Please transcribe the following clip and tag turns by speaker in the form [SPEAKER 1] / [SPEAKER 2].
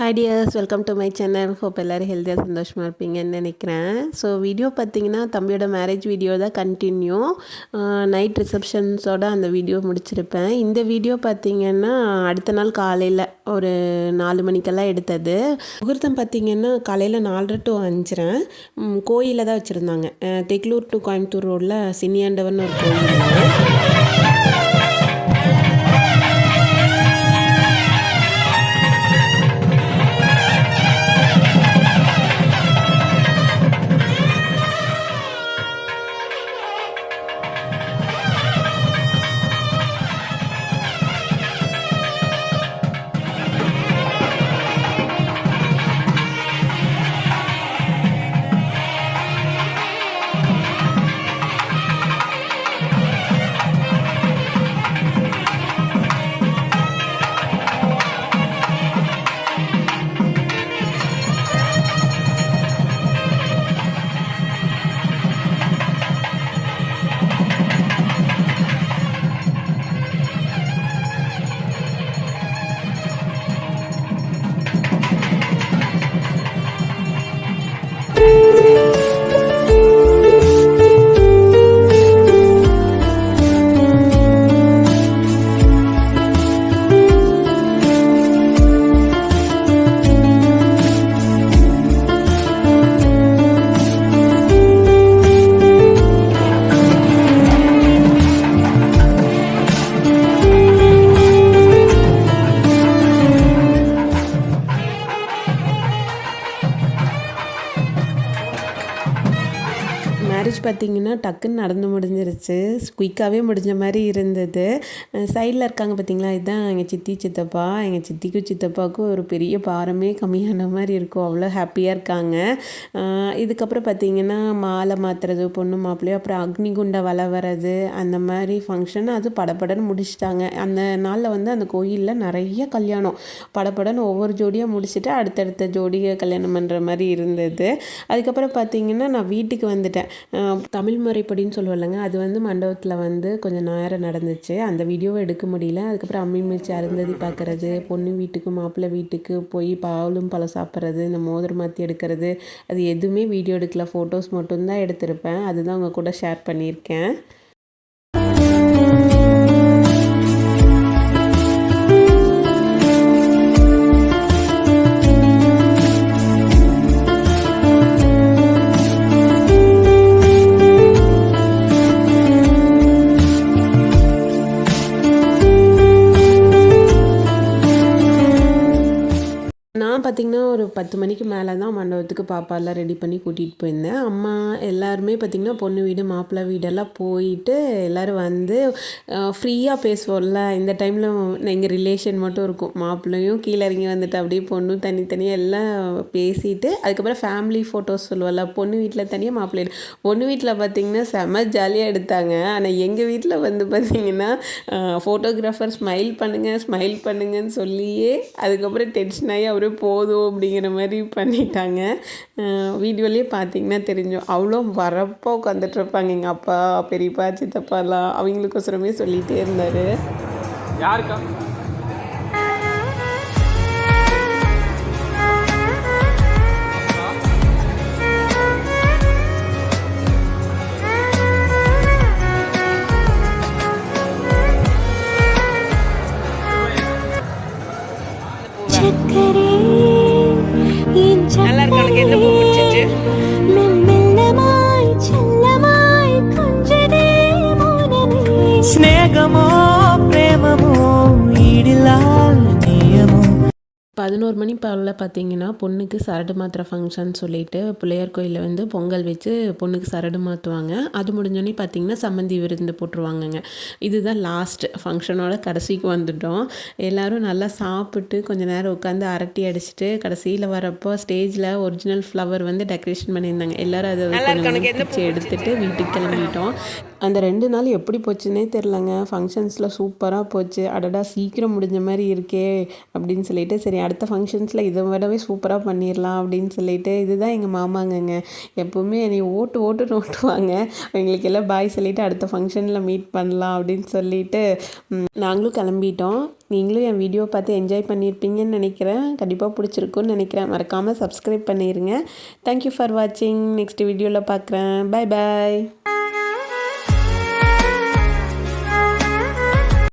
[SPEAKER 1] Hi tears, welcome to my channel. Hope எல்லோரும் ஹெல்த்தியாக சந்தோஷமாக இருப்பீங்கன்னு நினைக்கிறேன். ஸோ வீடியோ பார்த்தீங்கன்னா தம்பியோட மேரேஜ் வீடியோ தான் கண்டினியூ. நைட் ரிசப்ஷன்ஸோட அந்த வீடியோ முடிச்சிருப்பேன். இந்த வீடியோ பார்த்தீங்கன்னா அடுத்த நாள் காலையில் ஒரு 4 மணிக்கெல்லாம் எடுத்தது. முகூர்த்தம் பார்த்தீங்கன்னா காலையில் 4:30 to 5:30 கோயிலில் தான் வச்சுருந்தாங்க. தெக்லூர் டு கோயம்புத்தூர் ரோடில் சினியாண்டவர்னு ஒரு கோயில். மேரேஜ் பார்த்திங்கன்னா டக்குன்னு நடந்து முடிஞ்சிருச்சு. குயிக்காகவே முடிஞ்ச மாதிரி இருந்தது. சைடில் இருக்காங்க பார்த்திங்களா, இதுதான் எங்கள் சித்தி சித்தப்பா. எங்கள் சித்திக்கும் சித்தப்பாவுக்கும் ஒரு பெரிய பாரமே கம்மியான மாதிரி இருக்கும். அவ்வளோ ஹாப்பியாக இருக்காங்க. இதுக்கப்புறம் பார்த்திங்கன்னா மாலை மாற்றுறது பொண்ணு மாப்பிள்ளையோ, அப்புறம் அக்னிகுண்ட வலை வர்றது, அந்த மாதிரி ஃபங்க்ஷன் அது படப்படன்னு முடிச்சிட்டாங்க. அந்த நாளில் வந்து அந்த கோயிலில் நிறைய கல்யாணம் படப்படன்னு ஒவ்வொரு ஜோடியாக முடிச்சுட்டு அடுத்தடுத்த ஜோடியை கல்யாணம் பண்ணுற மாதிரி இருந்தது. அதுக்கப்புறம் பார்த்திங்கன்னா நான் வீட்டுக்கு வந்துட்டேன். தமிழ் முறைப்படின்னு சொல்லுவாங்க, அது வந்து மண்டபத்தில் வந்து கொஞ்சம் நேரம் நடந்துச்சு. அந்த வீடியோவை எடுக்க முடியல. அதுக்கப்புறம் அம்மி மிர்ச்சி அருந்ததி பார்க்குறது, பொண்ணு வீட்டுக்கு மாப்பிள்ளை வீட்டுக்கு போய் பாலும் பழம் சாப்பிட்றது, இந்த மோதிரம் மாற்றி எடுக்கிறது, அது எதுவுமே வீடியோ எடுக்கல. ஃபோட்டோஸ் மட்டும்தான் எடுத்திருப்பேன். அதுதான் அவங்க கூட ஷேர் பண்ணியிருக்கேன். நான் பார்த்திங்கன்னா ஒரு 10 மணிக்கு மேலே தான் மண்டபத்துக்கு பாப்பாலாம் ரெடி பண்ணி கூட்டிகிட்டு போயிருந்தேன். அம்மா எல்லாருமே பார்த்திங்கன்னா பொண்ணு வீடு மாப்பிள்ளை வீடெல்லாம் போயிட்டு எல்லோரும் வந்து ஃப்ரீயாக பேசுவோம்ல. இந்த டைமில் எங்கள் ரிலேஷன் மட்டும் இருக்கும். மாப்பிள்ளையும் கீழே இறங்கி வந்துட்டு அப்படியே பொண்ணும் தனித்தனியாக எல்லாம் பேசிட்டு அதுக்கப்புறம் ஃபேமிலி ஃபோட்டோஸ் சொல்லுவோம்ல. பொண்ணு வீட்டில் தனியாக மாப்பிள்ளை பொண்ணு வீட்டில் பார்த்திங்கன்னா செம்ம ஜாலியாக எடுத்தாங்க. ஆனால் எங்கள் வீட்டில் வந்து பார்த்திங்கன்னா ஃபோட்டோகிராஃபர் ஸ்மைல் பண்ணுங்கன்னு சொல்லியே அதுக்கப்புறம் டென்ஷன் ஆகி அவரே போதும் அப்படிங்கிற மாதிரி பண்ணிட்டாங்க. வீடியோலேயே பார்த்தீங்கன்னா தெரிஞ்சோம். அவ்வளோ வரப்போ உட்காந்துட்ருப்பாங்க எங்கள் அப்பா பெரியப்பா சித்தப்பாலாம். அவங்களுக்கோசரமே சொல்லிகிட்டே இருந்தார். யாருக்கா நல்லா இருக்கு. உனக்கு எந்த பூ பிடிச்சிச்சு? ஸ்நேகமோ பிரேமமோ ஈடில்லா நியமோ. 11 மணி போல் பார்த்திங்கன்னா பொண்ணுக்கு சரடு மாத்திர ஃபங்க்ஷன் சொல்லிட்டு பிள்ளையார் கோயிலில் வந்து பொங்கல் வச்சு பொண்ணுக்கு சரடு மாற்றுவாங்க. அது முடிஞ்சோடனே பார்த்திங்கன்னா சம்மந்தி விருந்து போட்டுருவாங்கங்க. இதுதான் லாஸ்ட் ஃபங்க்ஷனோட கடைசிக்கு வந்துட்டோம். எல்லோரும் நல்லா சாப்பிட்டு கொஞ்சம் நேரம் உட்காந்து அரட்டி அடிச்சுட்டு கடைசியில் வரப்போ ஸ்டேஜில் ஒரிஜினல் ஃப்ளவர் வந்து டெக்கரேஷன் பண்ணியிருந்தாங்க. எல்லோரும் அதை கொஞ்சம் பிடிச்சி எடுத்துகிட்டு வீட்டுக்கு கிளம்பிட்டோம். அந்த 2 நாள் எப்படி போச்சுன்னே தெரிலங்க. ஃபங்க்ஷன்ஸில் சூப்பராக போச்சு. அடடா! சீக்கிரம் முடிஞ்ச மாரி இருக்கே அப்படின்னு சொல்லிட்டு, சரி அடுத்த ஃபங்க்ஷன்ஸில் இதை விடவே சூப்பராக பண்ணிடலாம் அப்படின்னு சொல்லிட்டு, இதுதான் எங்கள் மாமாங்கங்க. எப்போவுமே என்னை ஓட்டுன்னு ஓட்டுவாங்க. எங்களுக்கு எல்லாம் பாய் சொல்லிவிட்டு அடுத்த ஃபங்க்ஷனில் மீட் பண்ணலாம் அப்படின்னு சொல்லிட்டு நாங்களும் கிளம்பிட்டோம். நீங்களும் என் வீடியோ பார்த்து என்ஜாய் பண்ணியிருப்பீங்கன்னு நினைக்கிறேன். கண்டிப்பாக பிடிச்சிருக்குன்னு நினைக்கிறேன். மறக்காமல் சப்ஸ்கிரைப் பண்ணிடுங்க. தேங்க்யூ ஃபார் வாட்சிங். நெக்ஸ்ட் வீடியோவில் பார்க்குறேன். பாய் பாய்.